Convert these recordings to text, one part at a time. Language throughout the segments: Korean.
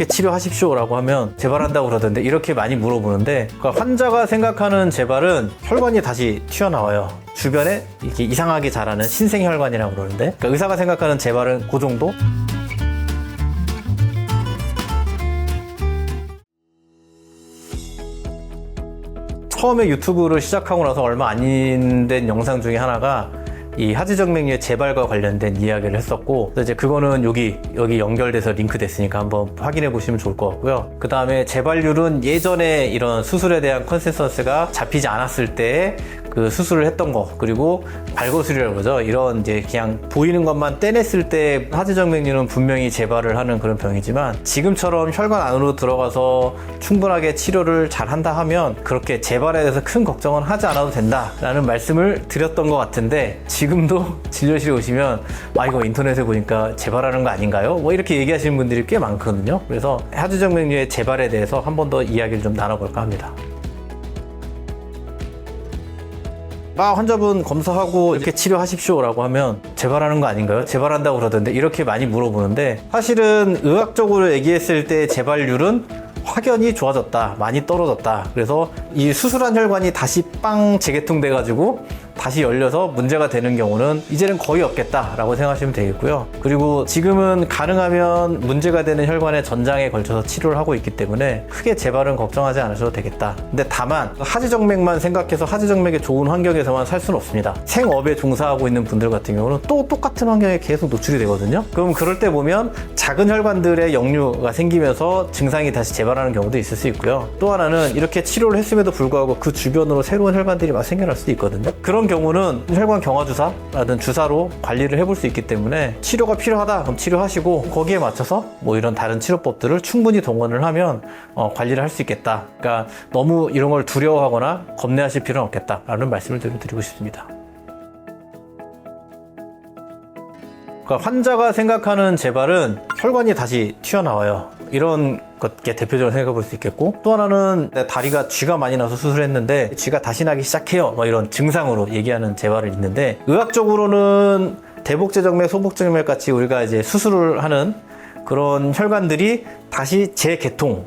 이렇게 치료하십시오라고 하면 재발한다고 그러던데 이렇게 많이 물어보는데, 그러니까 환자가 생각하는 재발은 혈관이 다시 튀어나와요. 주변에 이렇게 이상하게 자라는 신생혈관이라고 그러는데, 그러니까 의사가 생각하는 재발은 그 정도? 처음에 유튜브를 시작하고 나서 얼마 안 된 영상 중에 하나가 이 하지정맥류의 재발과 관련된 이야기를 했었고, 그래서 이제 그거는 여기 연결돼서 링크 됐으니까 한번 확인해 보시면 좋을 것 같고요. 그 다음에 재발률은 예전에 이런 수술에 대한 컨센서스가 잡히지 않았을 때 그 수술을 했던 거, 그리고 발거술이라고 그러죠. 이런 이제 그냥 보이는 것만 떼냈을 때 하지정맥류는 분명히 재발을 하는 그런 병이지만, 지금처럼 혈관 안으로 들어가서 충분하게 치료를 잘 한다 하면 그렇게 재발에 대해서 큰 걱정은 하지 않아도 된다라는 말씀을 드렸던 것 같은데, 지금도 진료실에 오시면 이거 인터넷에 보니까 재발하는 거 아닌가요? 뭐 이렇게 얘기하시는 분들이 꽤 많거든요. 그래서 하지정맥류의 재발에 대해서 한 번 더 이야기를 좀 나눠볼까 합니다. 환자분 검사하고 이렇게 치료하십시오라고 하면 재발하는 거 아닌가요? 재발한다고 그러던데 이렇게 많이 물어보는데, 사실은 의학적으로 얘기했을 때 재발률은 확연히 좋아졌다, 많이 떨어졌다. 그래서 이 수술한 혈관이 다시 빵 재개통돼 가지고 다시 열려서 문제가 되는 경우는 이제는 거의 없겠다라고 생각하시면 되겠고요. 그리고 지금은 가능하면 문제가 되는 혈관의 전장에 걸쳐서 치료를 하고 있기 때문에 크게 재발은 걱정하지 않으셔도 되겠다. 근데 다만 하지정맥만 생각해서 하지정맥에 좋은 환경에서만 살 수는 없습니다. 생업에 종사하고 있는 분들 같은 경우는 또 똑같은 환경에 계속 노출이 되거든요. 그럼 그럴 때 보면 작은 혈관들의 역류가 생기면서 증상이 다시 재발하는 경우도 있을 수 있고요. 또 하나는 이렇게 치료를 했음에도 불구하고 그 주변으로 새로운 혈관들이 막 생겨날 수도 있거든요. 그런 경우는 혈관 경화주사라든 주사로 관리를 해볼 수 있기 때문에, 치료가 필요하다 그럼 치료하시고 거기에 맞춰서 뭐 이런 다른 치료법들을 충분히 동원을 하면 관리를 할 수 있겠다. 그러니까 너무 이런 걸 두려워하거나 겁내하실 필요는 없겠다라는 말씀을 드리고 싶습니다. 그러니까 환자가 생각하는 재발은 혈관이 다시 튀어나와요. 이런 것게 대표적으로 생각해 볼 수 있겠고, 또 하나는 내 다리가 쥐가 많이 나서 수술했는데 쥐가 다시 나기 시작해요, 뭐 이런 증상으로 얘기하는 재발이 있는데, 의학적으로는 대복제정맥, 소복제정맥 같이 우리가 이제 수술을 하는 그런 혈관들이 다시 재개통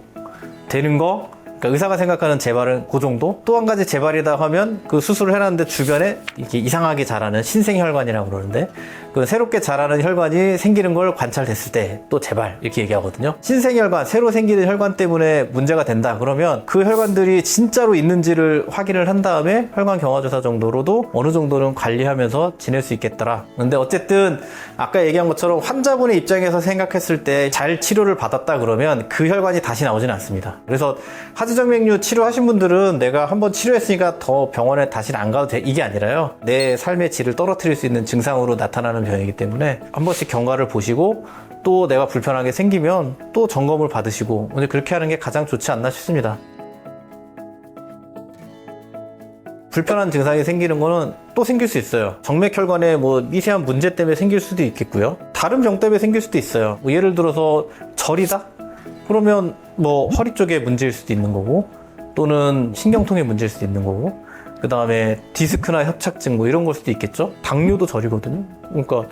되는 거, 그러니까 의사가 생각하는 재발은 그 정도? 또 한 가지 재발이다 하면 그 수술을 해놨는데 주변에 이렇게 이상하게 자라는 신생혈관이라고 그러는데, 그 새롭게 자라는 혈관이 생기는 걸 관찰됐을 때 또 재발 이렇게 얘기하거든요. 신생혈관, 새로 생기는 혈관 때문에 문제가 된다 그러면 그 혈관들이 진짜로 있는지를 확인을 한 다음에 혈관 경화주사 정도로도 어느 정도는 관리하면서 지낼 수 있겠더라. 근데 어쨌든 아까 얘기한 것처럼 환자분의 입장에서 생각했을 때 잘 치료를 받았다 그러면 그 혈관이 다시 나오지는 않습니다. 그래서 하지정맥류 치료하신 분들은 내가 한번 치료했으니까 더 병원에 다시는 안 가도 돼, 이게 아니라요, 내 삶의 질을 떨어뜨릴 수 있는 증상으로 나타나는 병이기 때문에 한 번씩 경과를 보시고, 또 내가 불편하게 생기면 또 점검을 받으시고, 오늘 그렇게 하는 게 가장 좋지 않나 싶습니다. 불편한 증상이 생기는 거는 또 생길 수 있어요. 정맥혈관에 뭐 미세한 문제 때문에 생길 수도 있겠고요. 다른 병 때문에 생길 수도 있어요. 뭐 예를 들어서 저리다? 그러면 뭐 허리 쪽에 문제일 수도 있는 거고, 또는 신경통에 문제일 수도 있는 거고, 그 다음에 디스크나 협착증 뭐 이런 걸 수도 있겠죠. 당뇨도 저리거든요. 그러니까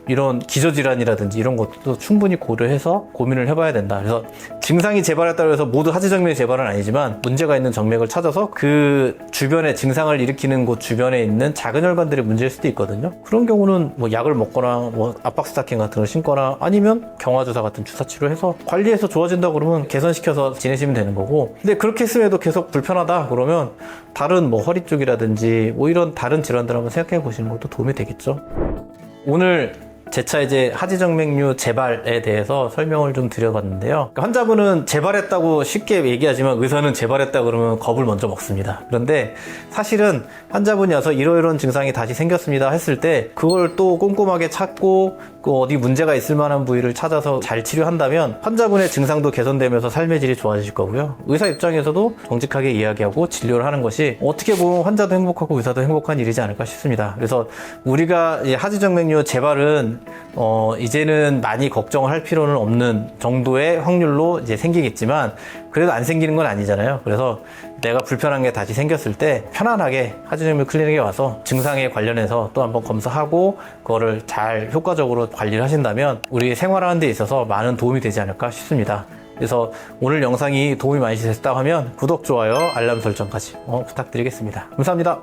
이런 기저질환이라든지 이런 것도 충분히 고려해서 고민을 해봐야 된다. 그래서 증상이 재발했다고 해서 모두 하지정맥 재발은 아니지만, 문제가 있는 정맥을 찾아서 그 주변에 증상을 일으키는 곳 주변에 있는 작은 혈관들이 문제일 수도 있거든요. 그런 경우는 뭐 약을 먹거나 뭐 압박 스타킹 같은 걸 신거나, 아니면 경화주사 같은 주사 치료해서 관리해서 좋아진다 그러면 개선시켜서 지내시면 되는 거고, 근데 그렇게 했음에도 계속 불편하다 그러면 다른 뭐 허리 쪽이라든지 뭐 이런 다른 질환들 한번 생각해 보시는 것도 도움이 되겠죠. 오늘 재차 이제 하지정맥류 재발에 대해서 설명을 좀 드려봤는데요. 그러니까 환자분은 재발했다고 쉽게 얘기하지만 의사는 재발했다 그러면 겁을 먼저 먹습니다. 그런데 사실은 환자분이 와서 이러이러한 증상이 다시 생겼습니다 했을 때 그걸 또 꼼꼼하게 찾고 그 어디 문제가 있을 만한 부위를 찾아서 잘 치료한다면 환자분의 증상도 개선되면서 삶의 질이 좋아지실 거고요. 의사 입장에서도 정직하게 이야기하고 진료를 하는 것이 어떻게 보면 환자도 행복하고 의사도 행복한 일이지 않을까 싶습니다. 그래서 우리가 하지정맥류 재발은 이제는 많이 걱정을 할 필요는 없는 정도의 확률로 이제 생기겠지만, 그래도 안 생기는 건 아니잖아요. 그래서 내가 불편한 게 다시 생겼을 때 편안하게 하지정맥 클리닉에 와서 증상에 관련해서 또 한번 검사하고 그거를 잘 효과적으로 관리를 하신다면 우리 생활하는 데 있어서 많은 도움이 되지 않을까 싶습니다. 그래서 오늘 영상이 도움이 많이 됐다 하면 구독, 좋아요, 알람 설정까지 부탁드리겠습니다. 감사합니다.